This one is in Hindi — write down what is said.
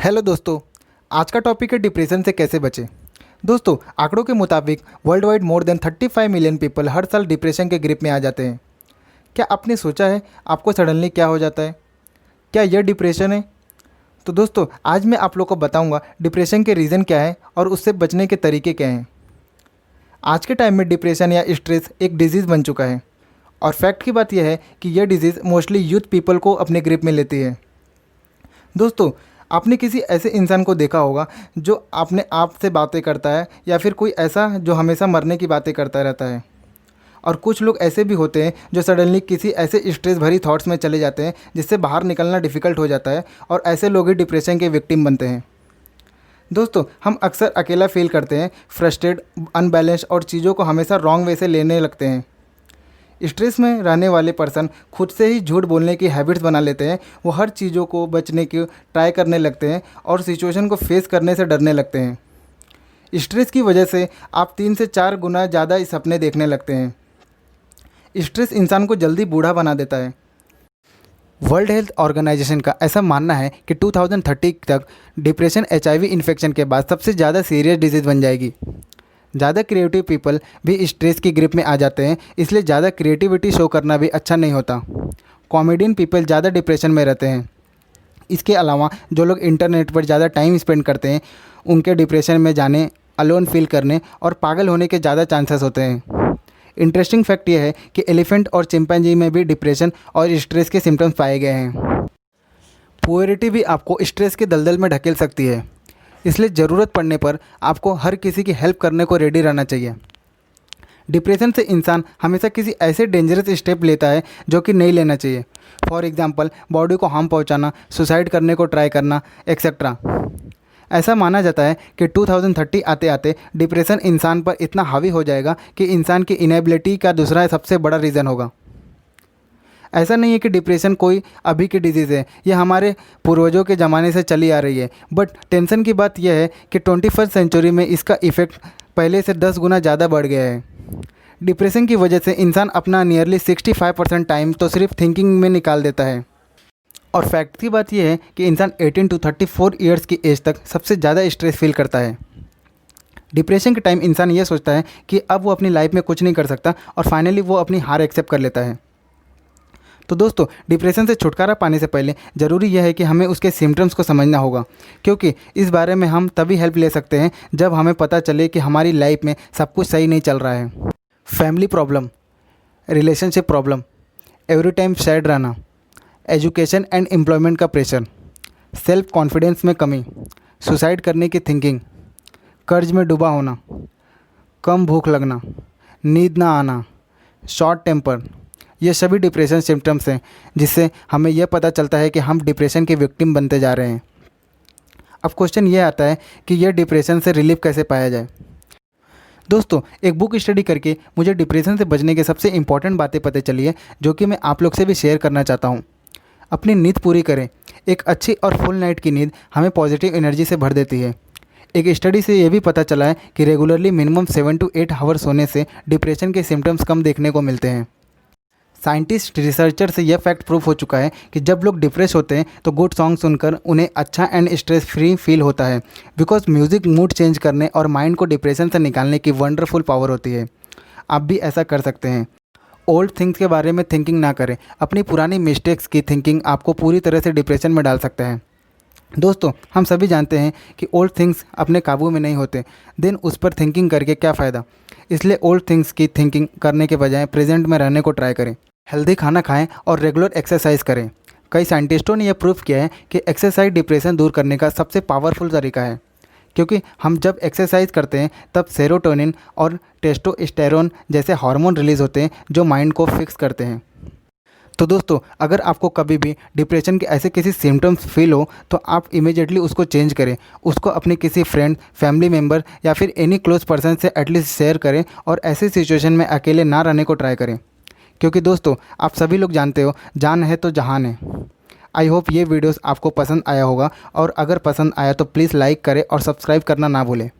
हेलो दोस्तों, आज का टॉपिक है डिप्रेशन से कैसे बचें। दोस्तों, आंकड़ों के मुताबिक world wide more than 35 million people हर साल डिप्रेशन के ग्रिप में आ जाते हैं। क्या आपने सोचा है आपको सडनली क्या हो जाता है? क्या यह डिप्रेशन है? तो दोस्तों, आज मैं आप लोग को बताऊंगा डिप्रेशन के रीज़न क्या है और उससे बचने के तरीके क्या हैं। आज के टाइम में डिप्रेशन या स्ट्रेस एक डिजीज़ बन चुका है और फैक्ट की बात यह है कि यह डिजीज़ मोस्टली यूथ पीपल को अपने ग्रिप में लेती है। दोस्तों, आपने किसी ऐसे इंसान को देखा होगा जो अपने आप से बातें करता है या फिर कोई ऐसा जो हमेशा मरने की बातें करता रहता है। और कुछ लोग ऐसे भी होते हैं जो सडनली किसी ऐसे स्ट्रेस भरी थॉट्स में चले जाते हैं जिससे बाहर निकलना डिफ़िकल्ट हो जाता है और ऐसे लोग ही डिप्रेशन के विक्टिम बनते हैं। दोस्तों, हम अक्सर अकेला फील करते हैं, फ्रस्ट्रेट, अनबैलेंस और चीज़ों को हमेशा रॉन्ग वे से लेने लगते हैं। स्ट्रेस में रहने वाले पर्सन खुद से ही झूठ बोलने की हैबिट्स बना लेते हैं। वो हर चीज़ों को बचने की ट्राई करने लगते हैं और सिचुएशन को फेस करने से डरने लगते हैं। स्ट्रेस की वजह से आप 3 से 4 गुना ज़्यादा सपने देखने लगते हैं। स्ट्रेस इंसान को जल्दी बूढ़ा बना देता है। वर्ल्ड हेल्थ ऑर्गेनाइजेशन का ऐसा मानना है कि 2030 तक डिप्रेशन HIV इन्फेक्शन के बाद सबसे ज़्यादा सीरियस डिजीज़ बन जाएगी। ज़्यादा क्रिएटिव पीपल भी स्ट्रेस की ग्रिप में आ जाते हैं, इसलिए ज़्यादा क्रिएटिविटी शो करना भी अच्छा नहीं होता। कॉमेडियन पीपल ज़्यादा डिप्रेशन में रहते हैं। इसके अलावा जो लोग इंटरनेट पर ज़्यादा टाइम स्पेंड करते हैं उनके डिप्रेशन में जाने, अलोन फील करने और पागल होने के ज़्यादा चांसेस होते हैं। इंटरेस्टिंग फैक्ट यह है कि एलिफेंट और चिंपैंजी में भी डिप्रेशन और स्ट्रेस के सिम्टम्स पाए गए हैं। पुअरिटी भी आपको स्ट्रेस के दलदल में ढकेल सकती है, इसलिए ज़रूरत पड़ने पर आपको हर किसी की हेल्प करने को रेडी रहना चाहिए। डिप्रेशन से इंसान हमेशा किसी ऐसे डेंजरस स्टेप लेता है जो कि नहीं लेना चाहिए। फॉर एग्जांपल, बॉडी को हार्म पहुंचाना, सुसाइड करने को ट्राई करना, एक्सेट्रा। ऐसा माना जाता है कि 2030 आते आते डिप्रेशन इंसान पर इतना हावी हो जाएगा कि इंसान की इनेबिलिटी का दूसरा सबसे बड़ा रीज़न होगा। ऐसा नहीं है कि डिप्रेशन कोई अभी की डिजीज़ है, यह हमारे पूर्वजों के ज़माने से चली आ रही है। बट टेंशन की बात यह है कि 21st सेंचुरी में इसका इफ़ेक्ट पहले से 10 गुना ज़्यादा बढ़ गया है। डिप्रेशन की वजह से इंसान अपना नियरली 65% टाइम तो सिर्फ थिंकिंग में निकाल देता है। और फैक्ट की बात यह है कि इंसान 18 to 34 ईयर्स की एज तक सबसे ज़्यादा स्ट्रेस फील करता है। डिप्रेशन के टाइम इंसान ये सोचता है कि अब वो अपनी लाइफ में कुछ नहीं कर सकता और फाइनली वो अपनी हार एक्सेप्ट कर लेता है। तो दोस्तों, डिप्रेशन से छुटकारा पाने से पहले ज़रूरी यह है कि हमें उसके सिम्टम्स को समझना होगा, क्योंकि इस बारे में हम तभी हेल्प ले सकते हैं जब हमें पता चले कि हमारी लाइफ में सब कुछ सही नहीं चल रहा है। Family problem, relationship problem, every time sad रहना, एजुकेशन एंड एम्प्लॉयमेंट का प्रेशर, सेल्फ कॉन्फिडेंस में कमी, सुसाइड करने की थिंकिंग, कर्ज में डूबा होना, कम भूख लगना, नींद ना आना, शॉर्ट टेम्पर, ये सभी डिप्रेशन सिम्टम्स हैं जिससे हमें यह पता चलता है कि हम डिप्रेशन के विक्टिम बनते जा रहे हैं। अब क्वेश्चन ये आता है कि यह डिप्रेशन से रिलीफ कैसे पाया जाए। दोस्तों, एक बुक स्टडी करके मुझे डिप्रेशन से बचने के सबसे इंपॉर्टेंट बातें पता चली है जो कि मैं आप लोग से भी शेयर करना चाहता हूँ। अपनी नींद पूरी करें। एक अच्छी और फुल नाइट की नींद हमें पॉजिटिव एनर्जी से भर देती है। एक स्टडी से ये भी पता चला है कि रेगुलरली मिनिमम 7 to 8 आवर्स सोने से डिप्रेशन के सिम्टम्स कम देखने को मिलते हैं। साइंटिस्ट, रिसर्चर से यह फैक्ट प्रूफ हो चुका है कि जब लोग डिप्रेस होते हैं तो गुड सॉन्ग सुनकर उन्हें अच्छा एंड स्ट्रेस फ्री फील होता है, बिकॉज म्यूज़िक मूड चेंज करने और माइंड को डिप्रेशन से निकालने की वंडरफुल पावर होती है। आप भी ऐसा कर सकते हैं। ओल्ड थिंग्स के बारे में थिंकिंग ना करें। अपनी पुरानी मिस्टेक्स की थिंकिंग आपको पूरी तरह से डिप्रेशन में डाल सकते हैं। दोस्तों, हम सभी जानते हैं कि ओल्ड थिंग्स अपने काबू में नहीं होते, देन उस पर थिंकिंग करके क्या फ़ायदा। इसलिए ओल्ड थिंग्स की थिंकिंग करने के बजाय प्रेजेंट में रहने को ट्राई करें। हेल्दी खाना खाएं और रेगुलर एक्सरसाइज करें। कई साइंटिस्टों ने यह प्रूव किया है कि एक्सरसाइज डिप्रेशन दूर करने का सबसे पावरफुल तरीका है, क्योंकि हम जब एक्सरसाइज करते हैं तब सेरोटोनिन और टेस्टोस्टेरोन जैसे हार्मोन रिलीज़ होते हैं जो माइंड को फिक्स करते हैं। तो दोस्तों, अगर आपको कभी भी डिप्रेशन के ऐसे किसी सिम्टम्स फील हो तो आप इमीडिएटली उसको चेंज करें। उसको अपने किसी फ्रेंड, फैमिली मेम्बर या फिर एनी क्लोज पर्सन से एटलीस्ट शेयर करें और ऐसी सिचुएशन में अकेले ना रहने को ट्राई करें, क्योंकि दोस्तों, आप सभी लोग जानते हो, जान है तो जहान है। आई होप ये वीडियोस आपको पसंद आया होगा, और अगर पसंद आया तो प्लीज़ लाइक करें और सब्सक्राइब करना ना भूलें।